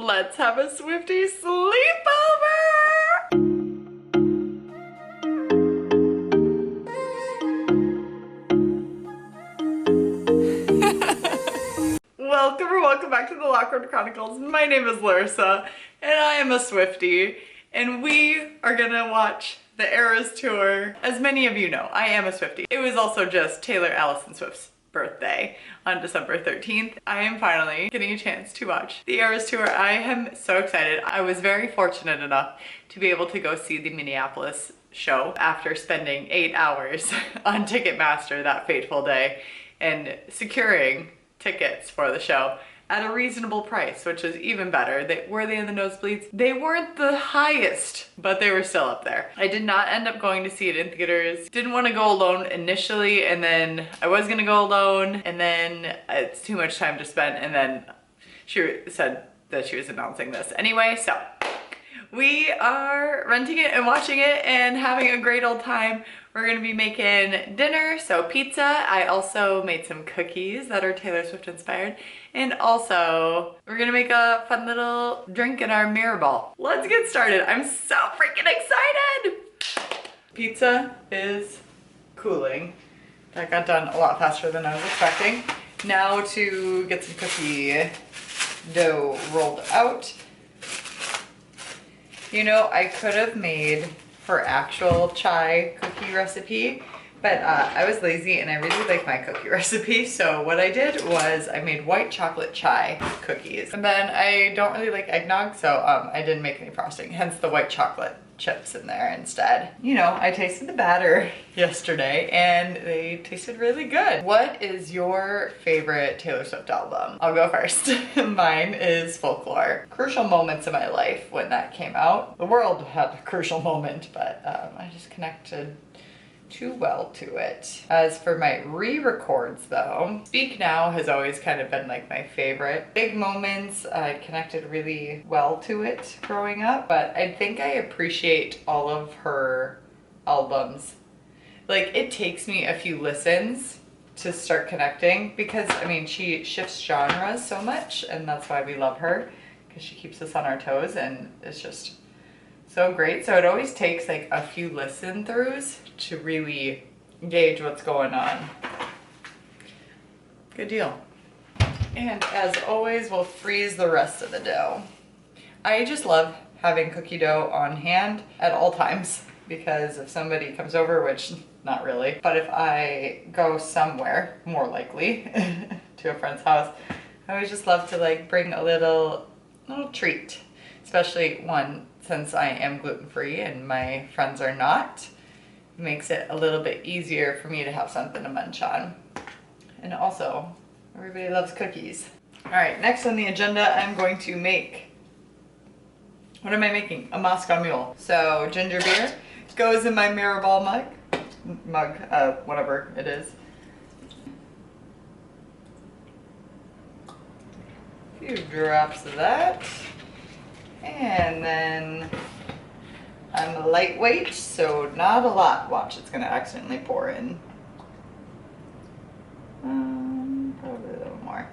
let's have a Swiftie sleepover! Welcome back to the Lockwood Chronicles. My name is Larissa, and I am a Swiftie, and we are gonna watch the Eras Tour. As many of you know, I am a Swiftie. It was also just Taylor Allison Swift's birthday on December 13th. I am finally getting a chance to watch the Eras Tour. I am so excited. I was very fortunate enough to be able to go see the Minneapolis show after spending 8 hours on Ticketmaster that fateful day and securing tickets for the show at a reasonable price, which is even better. Were they in the nosebleeds? They weren't the highest, but they were still up there. I did not end up going to see it in theaters. Didn't want to go alone initially, and then I was gonna go alone, and then it's too much time to spend, and then she said that she was announcing this anyway, so we are renting it and watching it and having a great old time. We're gonna be making dinner, so pizza. I also made some cookies that are Taylor Swift inspired. And also, we're gonna make a fun little drink in our mirror ball. Let's get started. I'm so freaking excited! Pizza is cooling. That got done a lot faster than I was expecting. Now to get some cookie dough rolled out. You know, I could have made her actual chai cookie recipe, but I was lazy and I really like my cookie recipe. So what I did was I made white chocolate chai cookies. And then I don't really like eggnog, so I didn't make any frosting, hence the white chocolate chips in there instead. You know, I tasted the batter yesterday and they tasted really good. What is your favorite Taylor Swift album? I'll go first. Mine is Folklore. Crucial moments in my life when that came out. The world had a crucial moment, but I just connected too well to it. As for my re-records though, Speak Now has always kind of been like my favorite. Big Moments, I connected really well to it growing up, but I think I appreciate all of her albums. Like, it takes me a few listens to start connecting because, I mean, she shifts genres so much, and that's why we love her, because she keeps us on our toes, and it's just so great. So it always takes like a few listen throughs to really gauge what's going on. Good deal. And as always, we'll freeze the rest of the dough. I just love having cookie dough on hand at all times because if somebody comes over, which not really, but if I go somewhere, more likely to a friend's house, I always just love to like bring a little treat, especially one since I am gluten-free and my friends are not. It makes it a little bit easier for me to have something to munch on. And also, everybody loves cookies. All right, next on the agenda, I'm going to make, what am I making? A Moscow Mule. So ginger beer goes in my mirror ball mug, whatever it is. A few drops of that. And then I'm lightweight, so not a lot. Watch, it's gonna accidentally pour in. Probably a little more.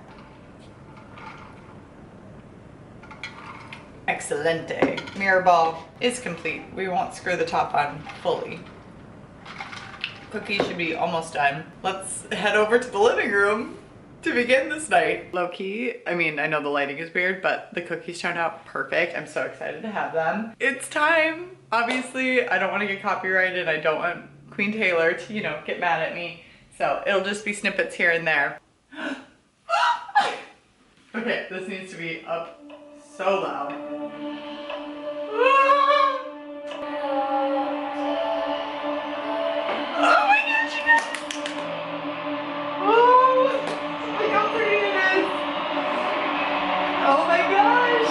Excelente. Mirror ball is complete. We won't screw the top on fully. Cookies should be almost done. Let's head over to the living room to begin this night. Low key, I mean, I know the lighting is weird, but the cookies turned out perfect. I'm so excited to have them. It's time. Obviously, I don't want to get copyrighted. I don't want Queen Taylor to, you know, get mad at me. So it'll just be snippets here and there. Okay, this needs to be up so loud. Oh my gosh, you guys! Oh my gosh!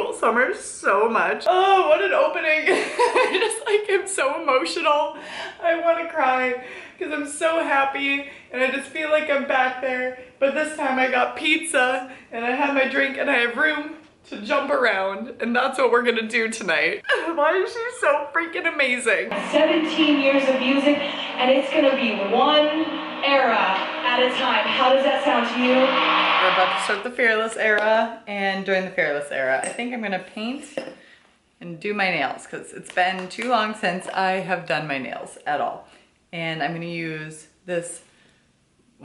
Cruel Summer so much. Oh, what an opening. I just like am so emotional. I want to cry because I'm so happy and I just feel like I'm back there. But this time I got pizza and I have my drink and I have room to jump around, and that's what we're gonna do tonight. Why is she so freaking amazing? 17 years of music, and it's gonna be one era at a time. How does that sound to you? We're about to start the Fearless era, and during the Fearless era, I think I'm gonna paint and do my nails because it's been too long since I have done my nails at all. And I'm gonna use this,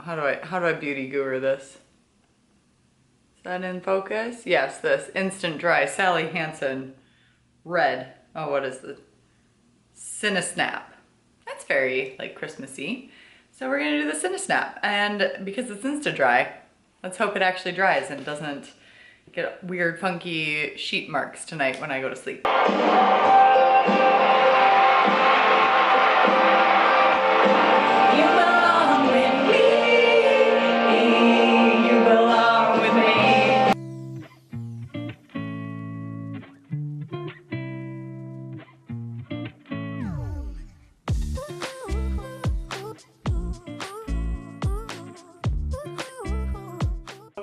how do I beauty guru this? Is that in focus? Yes, this Instant Dry Sally Hansen red. Oh, what is the Cinesnap? That's very like Christmassy. So we're gonna do the Cinesnap, and because it's Instant Dry, let's hope it actually dries and doesn't get weird funky sheet marks tonight when I go to sleep.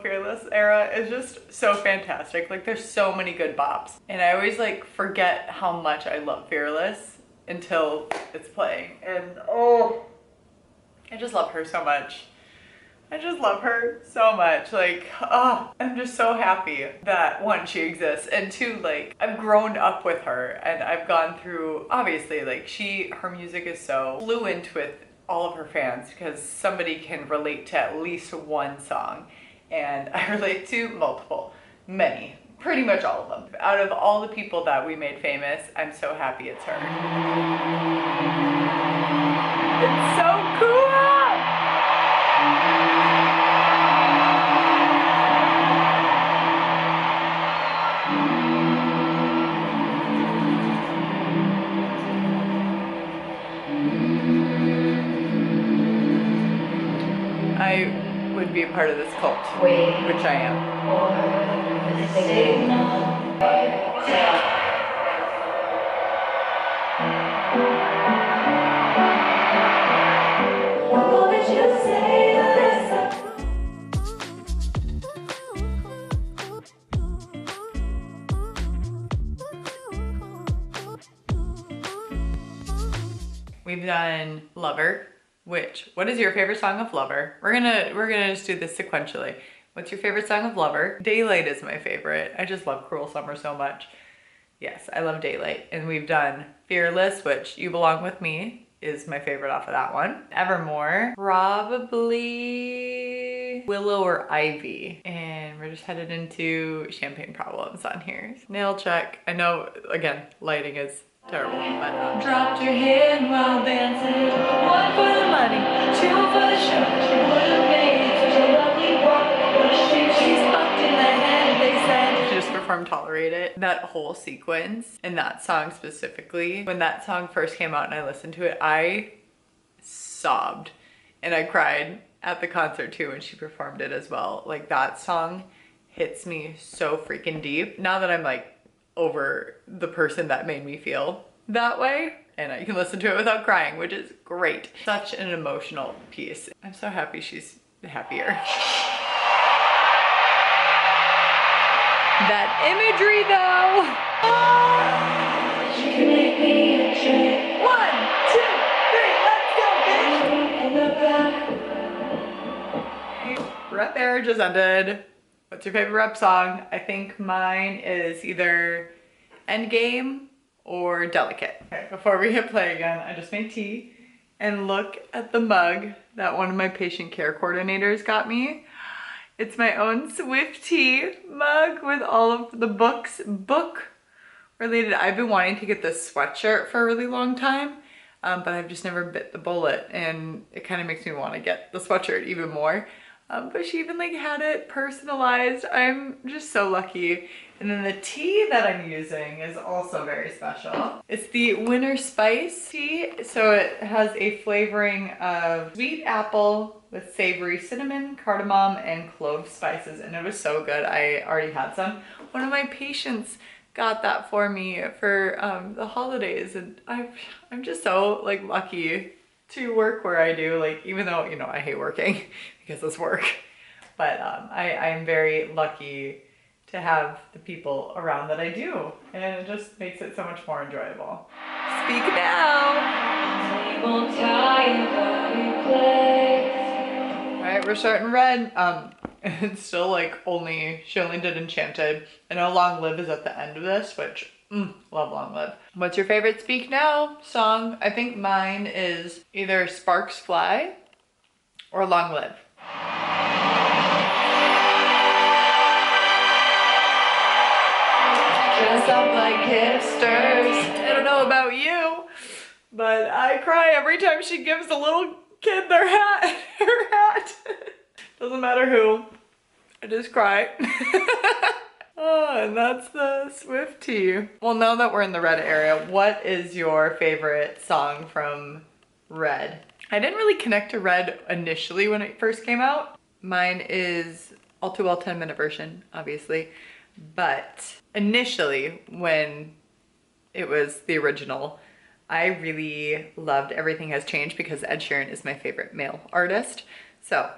Fearless era is just so fantastic. Like there's so many good bops, and I always like forget how much I love Fearless until it's playing, and oh, I just love her so much. I just love her so much. Like, oh, I'm just so happy that one, she exists, and two, like I've grown up with her and I've gone through, obviously like her music is so fluent with all of her fans because somebody can relate to at least one song. And I relate to multiple, many, pretty much all of them. Out of all the people that we made famous, I'm so happy it's her. It's so cool! I would be a part of this cult, which I am. We've done Lover. What is your favorite song of Lover? We're gonna just do this sequentially. What's your favorite song of Lover? Daylight is my favorite. I just love Cruel Summer so much. Yes, I love Daylight. And we've done Fearless, which You Belong With Me is my favorite off of that one. Evermore, probably Willow or Ivy. And we're just headed into Champagne Problems on here. Nail check. I know, again, lighting is terrible, but dropped her hand while dancing. One for the money, two for the show. She would have made such a lovely walk. What a shame she's fucked in the head, they said. She just performed Tolerate It. That whole sequence and that song specifically, when that song first came out and I listened to it, I sobbed and I cried at the concert too when she performed it as well. Like that song hits me so freaking deep. Now that I'm like over the person that made me feel that way, and I can listen to it without crying, which is great. Such an emotional piece. I'm so happy she's happier. That imagery though. She can make me a trick. 1, 2, 3, let's go, bitch. Rep era just ended. What's your favorite rep song? I think mine is either Endgame or Delicate. Okay, before we hit play again, I just made tea, and look at the mug that one of my patient care coordinators got me. It's my own Swiftie mug with all of the book related. I've been wanting to get this sweatshirt for a really long time, but I've just never bit the bullet, and it kind of makes me want to get the sweatshirt even more. But she even like had it personalized. I'm just so lucky. And then the tea that I'm using is also very special. It's the Winter Spice tea. So it has a flavoring of sweet apple with savory cinnamon, cardamom, and clove spices. And it was so good. I already had some. One of my patients got that for me for the holidays, and I'm just so like lucky to work where I do, like even though, you know, I hate working because it's work, but I am very lucky to have the people around that I do, and it just makes it so much more enjoyable. Speak now. All right, we're starting Red. It's still like she only did Enchanted. I know Long Live is at the end of this, which love Long Live. What's your favorite Speak Now song? I think mine is either Sparks Fly or Long Live. Dress up like hipsters. I don't know about you, but I cry every time she gives a little kid their hat. Her hat. Doesn't matter who. I just cry. Oh, and that's the Swiftie. Well, now that we're in the Red area, what is your favorite song from Red? I didn't really connect to Red initially when it first came out. Mine is All Too Well 10-minute version, obviously. But initially, when it was the original, I really loved Everything Has Changed because Ed Sheeran is my favorite male artist. So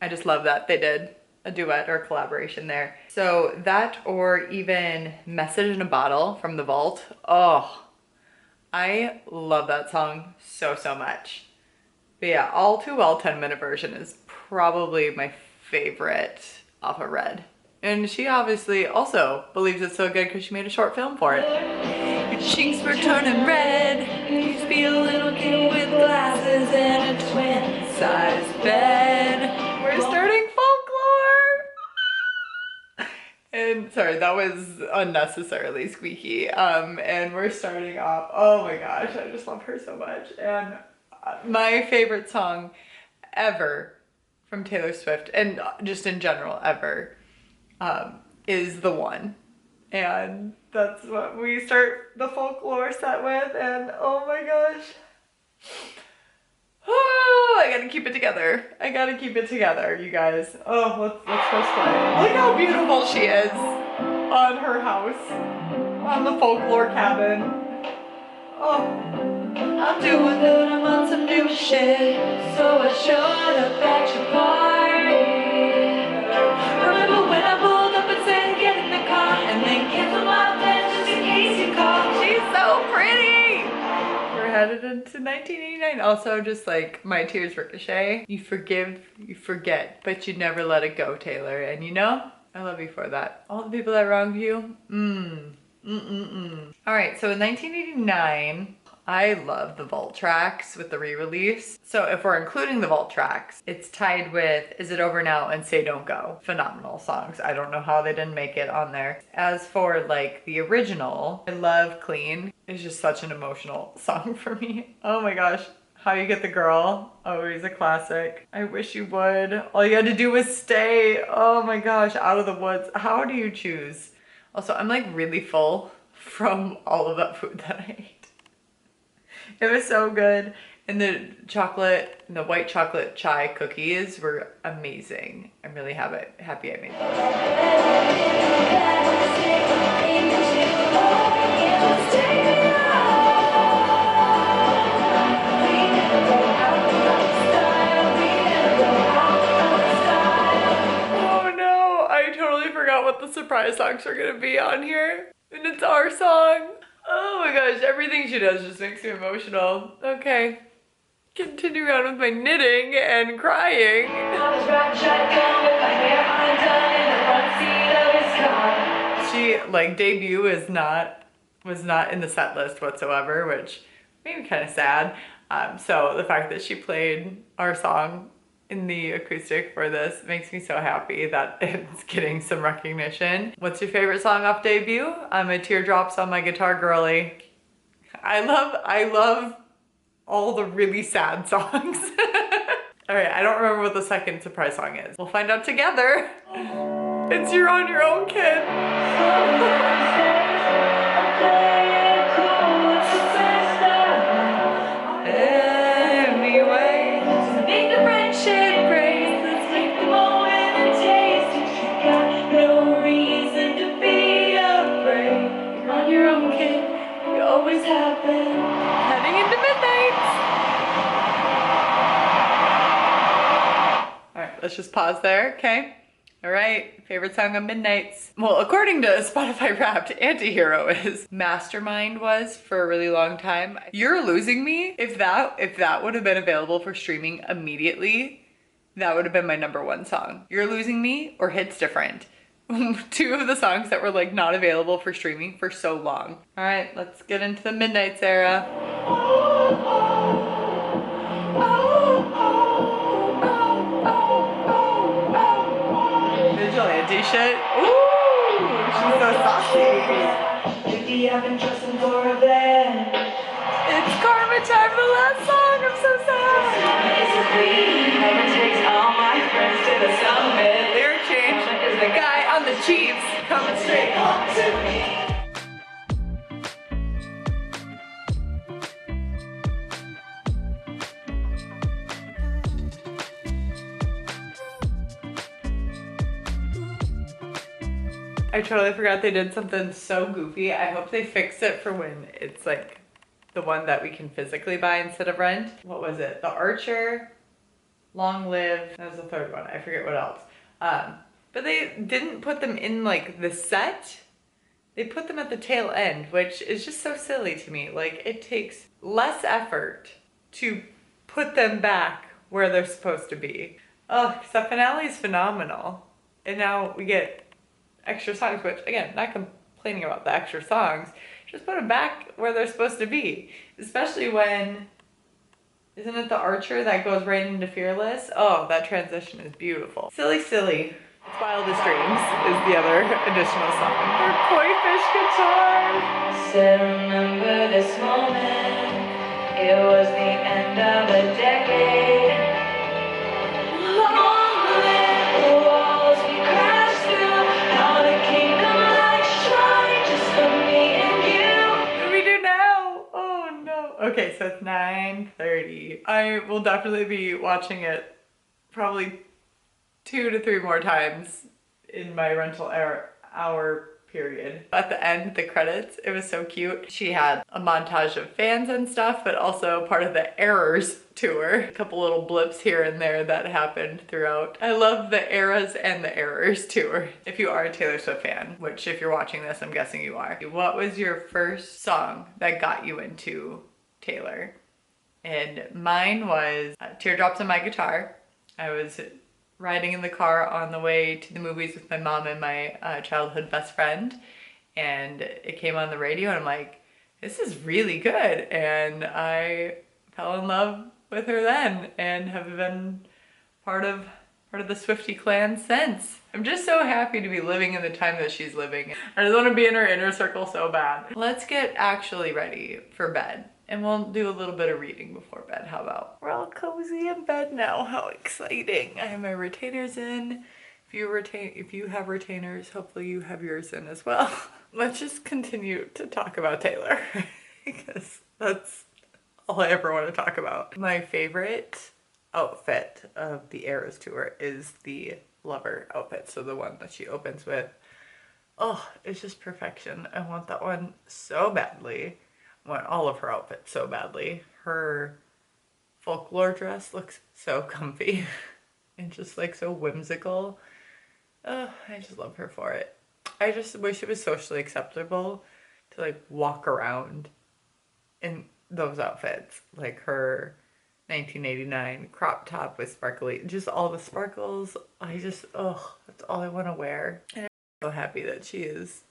I just love that they did a duet or a collaboration there. So that, or even Message in a Bottle from The Vault. Oh, I love that song so, so much. But yeah, All Too Well 10-minute version is probably my favorite off of Red. And she obviously also believes it's so good because she made a short film for it. Your cheeks were turning red. You used to be a little kid with glasses and a twin-size bed. We're starting folklore. And sorry, that was unnecessarily squeaky. And we're starting off. Oh my gosh, I just love her so much. And my favorite song ever from Taylor Swift, and just in general ever, is The One. And that's what we start the folklore set with, and oh my gosh. Oh, I gotta keep it together. I gotta keep it together, you guys. Oh, let's press play. Look how beautiful she is on her house, on the folklore cabin. Oh, I'm doing good, I'm on some new shit, so I showed up at your party. Remember when I pulled up and said get in the car, and then canceled my plans just in case you called. She's so pretty. We're headed into 1989. Also, just like My Tears Ricochet. You forgive, you forget, but you never let it go, Taylor. And you know, I love you for that. All the people that wronged you, All right, so in 1989, I love the Vault tracks with the re-release. So if we're including the Vault tracks, it's tied with Is It Over Now and Say Don't Go. Phenomenal songs. I don't know how they didn't make it on there. As for like the original, I love Clean. It's just such an emotional song for me. Oh my gosh. How You Get the Girl, always a classic. I Wish You Would. All You Had to Do Was Stay. Oh my gosh, Out of the Woods. How do you choose? Also, I'm like really full from all of that food that I ate. It was so good. And the white chocolate chai cookies were amazing. I'm really happy I made those. Oh no, I totally forgot what the surprise songs are gonna be on here. And it's our song. Oh my gosh, everything she does just makes me emotional. Okay, continuing on with my knitting and crying. She, like, Debut was not in the set list whatsoever, which made me kind of sad. So the fact that she played our song in the acoustic for this makes me so happy that it's getting some recognition. What's your favorite song off Debut? I'm a Teardrops on My Guitar Girly. I love all the really sad songs. All right, I don't remember what the second surprise song is. We'll find out together. It's You're On Your Own, Kid. let's just pause there, okay? All right, favorite song on Midnights. Well, according to Spotify Wrapped, Antihero is. Mastermind was for a really long time. You're Losing Me, if that would have been available for streaming immediately, that would have been my #1 song. You're Losing Me or Hits Different. Two of the songs that were like not available for streaming for so long. All right, let's get into the Midnights era. Vigilante shit. Ooh, she's so saucy. I've been trusting for a bed. It's karma time, the last song. I'm so sad. Never takes all my friends to the summit. Lyric change. The guy on the Chiefs coming straight home to me. I totally forgot they did something so goofy. I hope they fix it for when it's like the one that we can physically buy instead of rent. What was it? The Archer, Long Live. That was the third one. I forget what else. But they didn't put them in like the set. They put them at the tail end, which is just so silly to me. Like it takes less effort to put them back where they're supposed to be. Oh, 'cause the finale is phenomenal. And now we get extra songs, which again, not complaining about the extra songs, just put them back where they're supposed to be. Especially when, isn't it the Archer that goes right into Fearless? Oh, that transition is beautiful. Silly, Silly. Wildest Dreams is the other additional song. Her koi fish guitar. Said remember this moment, it was the end of a decade. Long live the walls we crashed through, now the kingdom lights shine just for me and you. What do we do now? Oh no. Okay, so it's 9:30. I will definitely be watching it probably 2 to 3 more times in my rental hour period. At the end, the credits, it was so cute. She had a montage of fans and stuff, but also part of the Errors tour. A couple little blips here and there that happened throughout. I love the Eras and the Errors tour. If you are a Taylor Swift fan, which if you're watching this, I'm guessing you are. What was your first song that got you into Taylor? And mine was Teardrops on My Guitar. I was riding in the car on the way to the movies with my mom and my childhood best friend, and it came on the radio and I'm like, this is really good, and I fell in love with her then and have been part of the Swiftie clan since. I'm just so happy to be living in the time that she's living. I just want to be in her inner circle so bad. Let's get actually ready for bed. And we'll do a little bit of reading before bed. How about? We're all cozy in bed now. How exciting. I have my retainers in. If you have retainers, hopefully you have yours in as well. Let's just continue to talk about Taylor because that's all I ever want to talk about. My favorite outfit of the Eras tour is the Lover outfit. So the one that she opens with. Oh, it's just perfection. I want that one so badly. I want all of her outfits so badly. Her folklore dress looks so comfy and just like so whimsical. Oh, I just love her for it. I just wish it was socially acceptable to like walk around in those outfits. Like her 1989 crop top with sparkly, just all the sparkles. That's all I want to wear. And I'm so happy that she is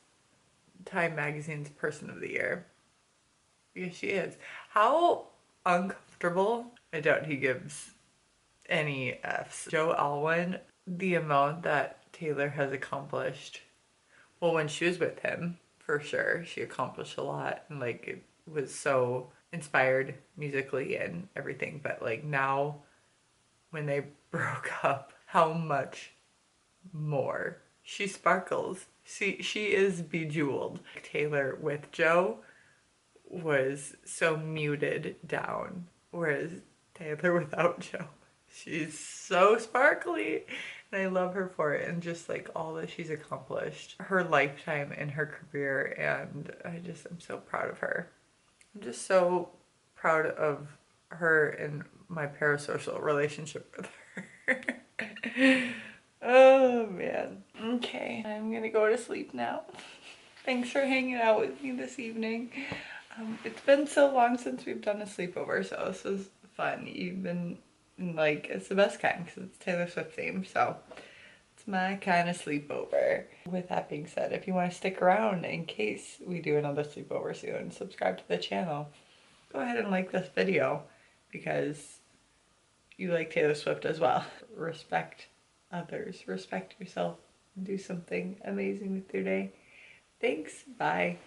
Time Magazine's Person of the Year. Yes, she is. How uncomfortable. I doubt he gives any Fs. Joe Alwyn, the amount that Taylor has accomplished. Well, when she was with him, for sure, she accomplished a lot. And like, it was so inspired musically and everything. But like now, when they broke up, how much more she sparkles. She is bejeweled. Taylor with Joe was so muted down, whereas Taylor without Joe, she's so sparkly, and I love her for it, and just like all that she's accomplished, her lifetime in her career, and I'm so proud of her. I'm just so proud of her and my parasocial relationship with her. Oh man. Okay, I'm gonna go to sleep now. Thanks for hanging out with me this evening. It's been so long since we've done a sleepover, so this was fun. Even like it's the best kind because it's Taylor Swift themed, so it's my kind of sleepover. With that being said, if you want to stick around in case we do another sleepover soon, subscribe to the channel. Go ahead and like this video because you like Taylor Swift as well. Respect others, respect yourself, and do something amazing with your day. Thanks, bye.